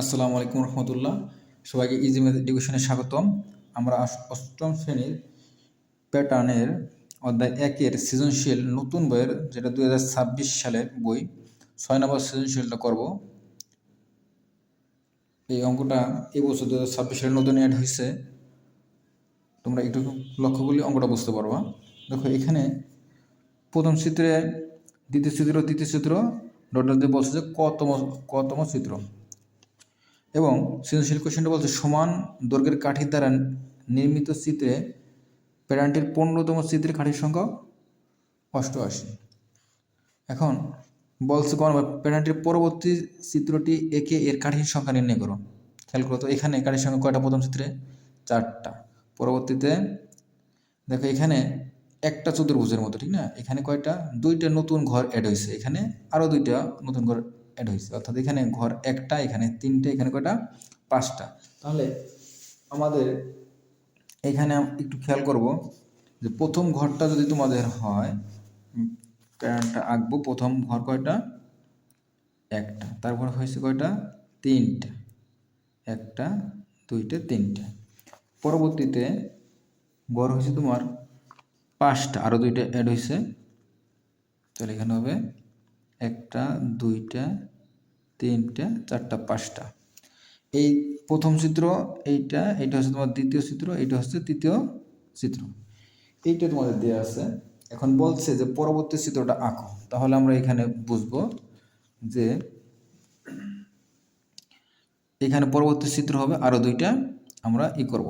আসসালামু আলাইকুম রহমতুল্লাহ। সবাইকে ইজি ম্যাথ এডুকেশনে স্বাগতম। আমরা অষ্টম শ্রেণীর প্যাটার্নের অধ্যায় 1-এর সৃজনশীল নতুন বইয়ের, যেটা 2026 সালের বই, 6 নম্বর সৃজনশীলটা করব। এই অঙ্কটা এবছর 2026 সালে নতুন অ্যাড হয়েছে। তোমরা একটু লক্ষ্য করলে অঙ্কটা বুঝতে পারবা। দেখো, এখানে প্রথম চিত্রে দ্বিতীয় চিত্র ডট দিয়ে বলছে যে কতম চিত্র, এবং সৃজনশীল কোশ্চেনটা বলছে সমান দৈর্ঘ্যের কাঠির দ্বারা নির্মিত চিত্রে প্যাটার্নটির 15তম চিত্রের কাঠির সংখ্যা 88। এখন বলছে প্যাটার্নটির পরবর্তী চিত্রটি একে এর কাঠির সংখ্যা নির্ণয় করো। খেয়াল করো তো, এখানে কাঠির সংখ্যা কয়টা? প্রথম চিত্রে 4টা। পরবর্তীতে দেখো, এখানে একটা চতুর্ভুজের মতো, ঠিক না? এখানে কয়টা? 2টা নতুন ঘর অ্যাড হয়েছে, এখানে আরও 2টা নতুন ঘর অ্যাড হয়েছে, অর্থাৎ এখানে ঘর 1টা, এখানে 3টে, এখানে কয়টা? 5টা। তাহলে আমাদের এখানে একটু খেয়াল করব যে প্রথম ঘরটা যদি তোমাদের হয়, প্যাটার্নটা আঁকবো। প্রথম ঘর কয়টা? 1টা। তারপর হয়েছে কয়টা? 3টা। 1টা, 2টা, 3টা। পরবর্তীতে ঘর হয়েছে তোমার 5টা, আরও 2টা অ্যাড হয়েছে। তাহলে এখানে হবে 1টা, 2টা, 3টা, 4টা, 5টা। এই প্রথম চিত্র এইটা হচ্ছে তোমার দ্বিতীয় চিত্র, এইটা হচ্ছে তৃতীয় চিত্র। এইটা তোমাদের দেওয়া আছে। এখন বলছে যে পরবর্তী চিত্রটা আঁকো। তাহলে আমরা এখানে বুঝবো যে এখানে পরবর্তী চিত্র হবে আরও 2টা, আমরা করব।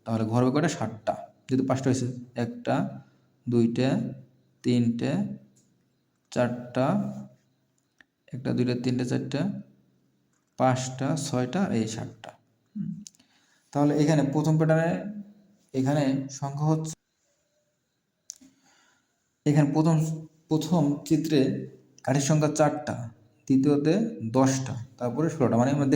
তাহলে ঘর হবে কয়টা? 7টা, যেহেতু 5টা হয়েছে। 1টা, 2টা, 3টে, 4টা, 1টা, 2টা, 3টে, 4টা, 5টা, 6টা, এই 7টা। তাহলে এখানে প্রথম প্যাটার্নে এখানে সংখ্যা হচ্ছে, এখানে প্রথম চিত্রে কাঠির সংখ্যা 4টা, দ্বিতীয়তে 10টা, তারপরে 16টা। মানে আমরা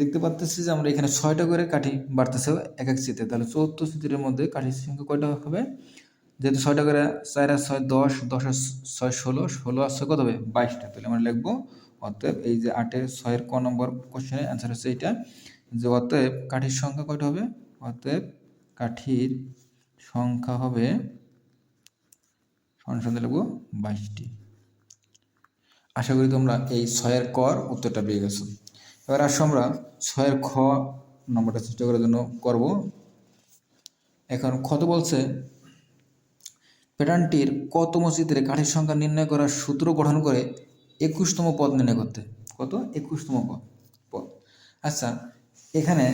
দেখতে পাচ্ছি যে আমরা এখানে 6টা করে কাঠি বাড়তেছে এক এক চিত্রে। তাহলে চতুর্থ চিত্রের মধ্যে কাঠির সংখ্যা কয়টা হবে? যেহেতু 6টা করে, 4 আর 6 10, 10 আর 6 16, 16 আর 6 কত হবে? 22টা। তাহলে আমরা লিখবো অতএব এই যে 8-এর 6-এর ক নম্বর কোশ্চেনের অ্যান্সার হচ্ছে এইটা, যে অতএব কাঠির সংখ্যা কয়টা হবে? অতএব কাঠির সংখ্যা হবে সংখ্যা লিখবো 22টি। আশা করি তোমরা এই 6-এর কর উত্তরটা পেয়ে গেছো। এবার আসো আমরা 6-এর খ নম্বরটা চেষ্টা করার জন্য করব। এখন কত বলছে, প্যাটার্নটির কতম চিত্রে কাঠির সংখ্যা নির্ণয় করার সূত্র গঠন করে 21তম পদ নির্ণয় করতে। কত? 21তম পদ। আচ্ছা, এখানে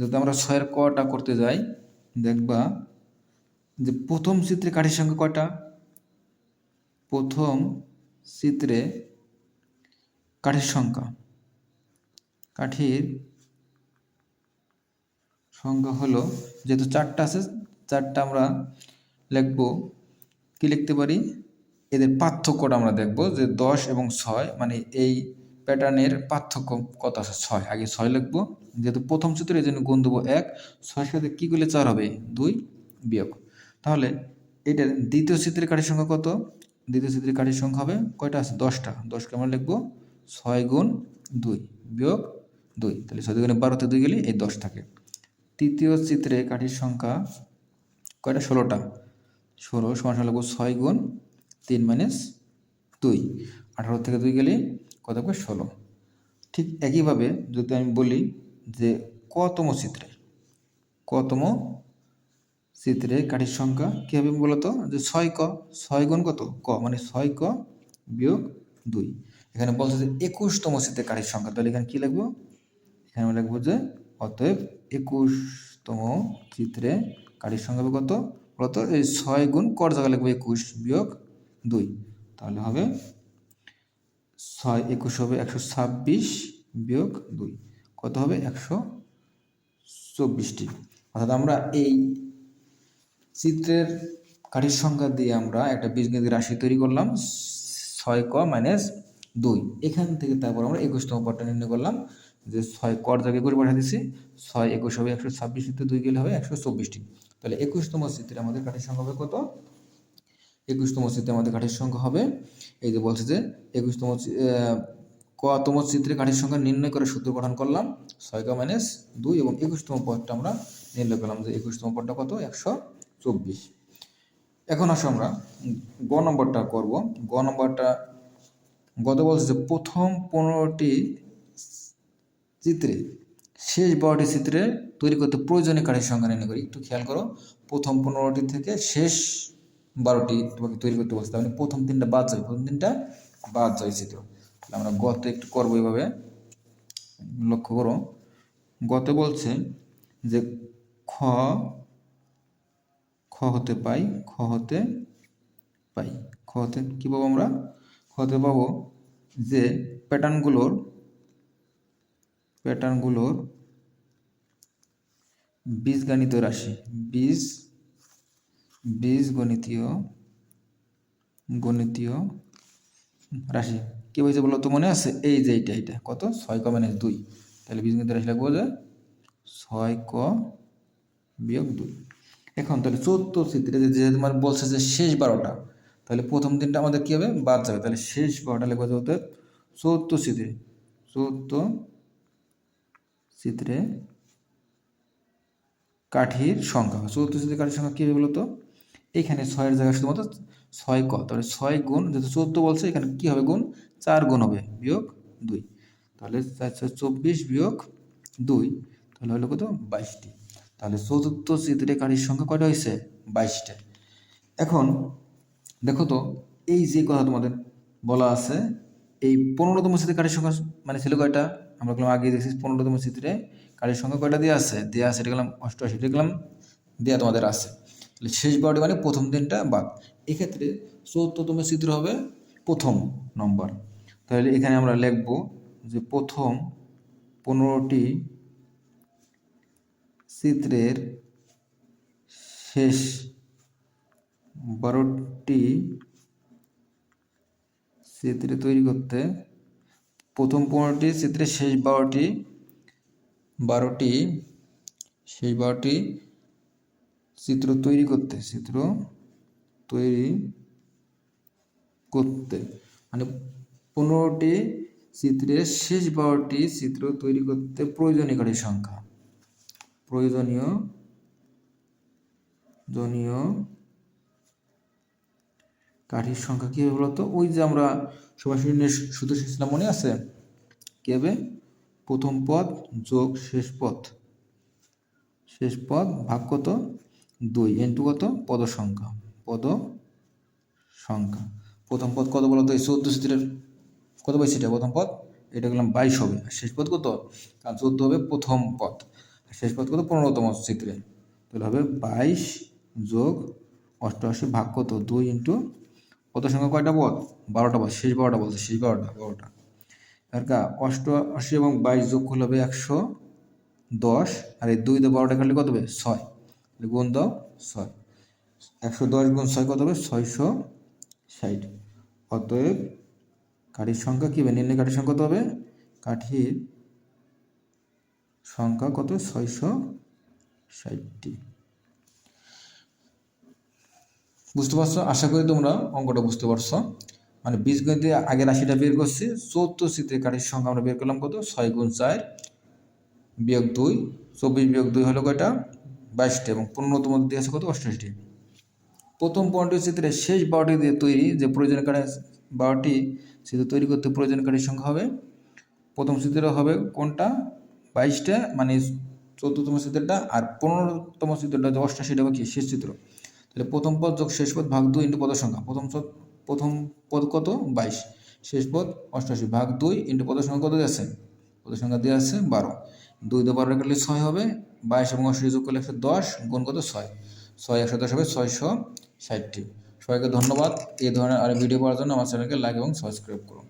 যদি আমরা 6-এর কটা করতে যাই, দেখবা যে প্রথম চিত্রে কাঠির সংখ্যা কয়টা? প্রথম চিত্রে কাঠির সংখ্যা হলো, যেহেতু 4টা আছে, 4টা আমরা লিখবো। কি লিখতে পারি? এদের পার্থক্যটা আমরা দেখব যে 10 এবং 6, মানে এই প্যাটার্নের পার্থক্য কত আছে? 6। আগে 6 লিখবো, যেহেতু প্রথম চিত্র, এই জন্য গুণ দেবো 1। 6-এর সাথে কী করলে 4 হবে? 2 বিয়োগ। তাহলে এটার দ্বিতীয় চিত্রের কাঠির সংখ্যা কত? দ্বিতীয় চিত্রের কাঠির সংখ্যা হবে কয়টা আছে? 10টা। 10কে আমরা লিখবো 6 গুণ 2 বিয়োগ 2। তাহলে 6 গুণে 12তে 2 গেলে এই 10 থাকে। তৃতীয় চিত্রে কাঠির সংখ্যা কয়টা? 16টা। 16 সমান লিখবো 6 গুণ 3 মাইনাস 2। 18 থেকে 2 গেলে কত হবে? 16। ঠিক একইভাবে যদি আমি বলি যে কতম চিত্রে কাঠির সংখ্যা কী হবে বলতো? যে 6 গুণ কত? ক, মানে 6 ক বিয়োগ 2। এখানে বলছে যে 21তম চিত্রে কাঠির সংখ্যা। তাহলে এখানে কী লিখবো? এখানে আমরা লিখবো যে অতএব 21তম চিত্রে কাঠির সংখ্যা হবে কত বলতো? এই 6 গুণ কর জায়গায় লিখবো 21 বিয়োগ 2। তাহলে হবে 6 21 হবে 126 বিয়োগ 2, কত হবে? 124টি। অর্থাৎ আমরা এই চিত্রের কাঠির সংখ্যা দিয়ে আমরা একটা বীজগণিত রাশি তৈরি করলাম, 6 ক মাইনাস 2। এখান থেকে তারপর আমরা 21তম পদটা নির্ণয় করলাম, যে 6 কর জায়গায় করে বসা দিচ্ছি। 6 21 হবে 126, 2 গেলে হবে 124টি। তাহলে 21তম চিত্রে আমাদের কাঠির সংখ্যা হবে কত? 21তম চিত্রে আমাদের কাঠির সংখ্যা হবে, এই যে বলছে যে 21তম কতম চিত্রে কাঠির সংখ্যা নির্ণয় করে সূত্র গঠন করলাম 6 - 2 এবং 21তম পদটা আমরা নির্ণয় করলাম যে 21তম পদটা কত 124। এখন আসো আমরা গ নম্বরটা করব। গ নম্বরটা গত বলছে যে প্রথম 15টি চিত্রে শেষ 12টি চিত্রে তৈরি করতে প্রয়োজনীয় কাঠির সংখ্যা নির্ণয় করি। একটু খেয়াল করো, প্রথম 15টি থেকে শেষ 12টি তোমাকে তৈরি করতে বলছে, মানে প্রথম 3টা বাদ যাবে, প্রথম 3টা বাদ যায় চিত্র। আমরা গতে একটু করবো এইভাবে, লক্ষ্য করো। গতে বলছে যে খ হতে পাই, খ হতে কি পাবো আমরা? খ হতে পাবো যে প্যাটার্নগুলোর বীজগণিত রাশি, গণিতীয় রাশি কি বলছে বলো তো, মনে আছে? এই যে এইটা কত 6 ক - 2, তাহলে বীজগণিত রাশি লাগবো যে 6 ক - 2। এখন তাহলে 14 চিত্রে যে তোমার বলছে যে শেষ 12টা, তাহলে প্রথম 3টা আমাদের কি হবে? বাদ যাবে, তাহলে শেষ 12টা লিখবো হতে 14 চিত্রে কাঠির সংখ্যা। 14 চিত্রে কাঠির সংখ্যা কি হবে বলতো? এখানে 6-এর জায়গায় শুধুমাত্র 6 ক, তাহলে 6 গুণ, যেহেতু 14 বলছে এখানে কি হবে গুণ? 4 গুণ হবে বিয়োগ 2, তাহলে 424 বিয়োগ 2, তাহলে হলো কত? 22টি। তাহলে চতুর্থ চিত্রে কাঠির সংখ্যা কয়টা হয়েছে? 22টা। এখন দেখো তো, এই যে কথা তোমাদের বলা আছে, এই 15তম চিত্রে কাঠির সংখ্যা মানে ছিল কয়টা? আমরা গেলাম আগে দেখছি 15তম চিত্রে কাঠির সংখ্যা কয়টা দেওয়া আছে? এটা গেলাম 88, এটা গেলাম দেওয়া তোমাদের আছে। তাহলে শেষ 12টি মানে প্রথম 3টা বাদ। এক্ষেত্রে 74তম চিত্র হবে প্রথম নম্বর। তাহলে এখানে আমরা লিখব যে প্রথম 15টি চিত্রের শেষ 12টি চিত্রে তৈরি করতে, প্রথম 15টি চিত্রের শেষ 12টি চিত্র তৈরি করতে মানে 15টি চিত্রের শেষ 12টি চিত্র তৈরি করতে প্রয়োজনীয় কাঠির সংখ্যা, কাঠির সংখ্যা কি হবে বলতো? ওই যে আমরা সরাসরি সূত্র শিখছিলাম, মনে আছে? কি হবে? প্রথম পদ যোগ শেষ পদ ভাগ কত? 2 ইন্টু কত? পদ সংখ্যা। প্রথম পদ কত বলতো? এই 14 চিত্রের কত পাইছি? এটা প্রথম পদ, এটা গেলাম 22 হবে। আর শেষ পদ কত? কারণ 14 হবে প্রথম পদ, আর শেষ পদ কত? 15তম চিত্রে, তাহলে হবে 22 যোগ 88 ভাগ কত? 2 ইন্টু পদ সংখ্যা কয়টা পদ? 12টা পদ, শেষ 12টা বলছে, শেষ 12টা। আর 88 এবং 22 যোগ করলে হবে 110, আর এই 2 দিয়ে 12টা কাটলে কত হবে? 6, গুণ দাও 6, 110 গুণ 6 কত হবে? 660। অতএব কাঠির সংখ্যা কি হবে? নির্ণয় কাঠির সংখ্যা কত হবে? কাঠির সংখ্যা কত? 660টি। বুঝতে পারছো? আশা করি তোমরা অঙ্কটা বুঝতে পারছো। মানে বীজগণিতে আগে রাশিটা বের করছি, 74 চিত্রের কাঠির সংখ্যা আমরা বের করলাম কত? 6 গুণ 4 বিয়োগ 2, 24 বিয়োগ 2 হলো কয়টা? 22টা, এবং 15তম দিয়ে আছে কত? 88টি। প্রথম 15টি চিত্রের শেষ 12টি দিয়ে তৈরি যে প্রয়োজনীয় কাঠির 12টি চিত্র তৈরি করতে প্রয়োজনীয় কাঠির সংখ্যা হবে, প্রথম চিত্রে হবে কোনটা? 22টা, মানে 14তম চিত্রটা, আর 15তম চিত্রটা যে 88টা হবে কি? শেষ চিত্র। তাহলে প্রথম পদ যোগ শেষ পদ ভাগ 2 ইন্টু পদের সংখ্যা। প্রথম পদ কত? 22, শেষ পদ 88 ভাগ 2 ইন্টু পদের সংখ্যা কত আছে? পদের সংখ্যা দেওয়া আছে 12, 2 দিয়ে 12 কাটলে 6 হবে, 22 এবং 88 যোগ করলে 110, গুণ কত? 6, 110 হবে 660টি। সবাইকে ধন্যবাদ। এই ধরনের আরো ভিডিও পাওয়ার জন্য আমার চ্যানেলকে লাইক এবং সাবস্ক্রাইব করুন।